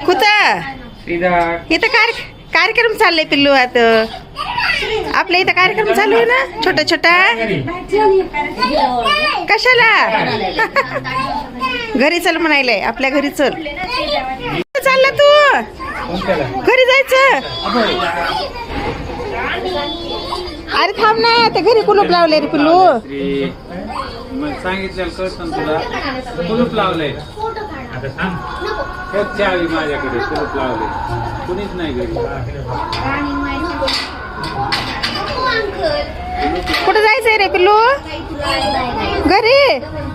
कुठं इथं कार्यक्रम चाललाय पिल्लू आता आपल्या इथं कार्यक्रम चालू आहे ना छोटा छोटा कशाला घरी चल म्हणायलंय आपल्या घरी चल चालला तू घरी जायचं अरे थांब ना ते घरी कुलूप लावले रे पिल्लू सांगितलं कळतं तुला कुलूप लावलंय चावी माझ्याकडे कुलूप लावले कुणीच नाही घरी कुठे जायचंय रे पिल्लू घरी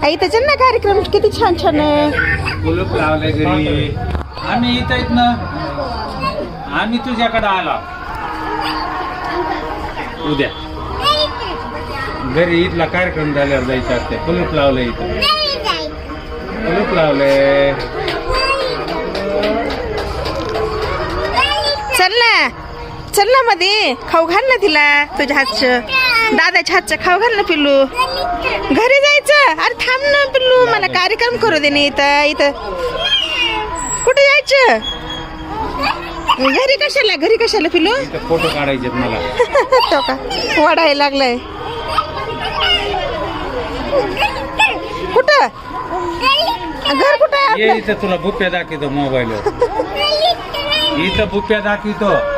इथं चल ना कार्यक्रम किती छान छान आहे कुलूप लावलंय घरी आम्ही इथं आहेत ना आम्ही तुझ्याकडे आला उद्या घरी इथला कार्यक्रम झाल्यावर जायचं असते कुलूप लावलंय इथं कुलूप लावलंय चल ना मध्ये खाऊ घाल ना तिला तुझ्या हातचं दादाच्या हातचं खाऊ घाल ना पिल्लू घरी जायचं अरे थांब ना पिल्लू मला कार्यक्रम करू दे नाही इथं कुठे जायचं घरी कशाला पिल्लू फोटो काढायचे मला तो का वाढायला लागलाय कुठं घर कुठं ये इथं तुला बुप्प्या दाखवतो मोबाईलवर इथं बुप्प्या दाखवतो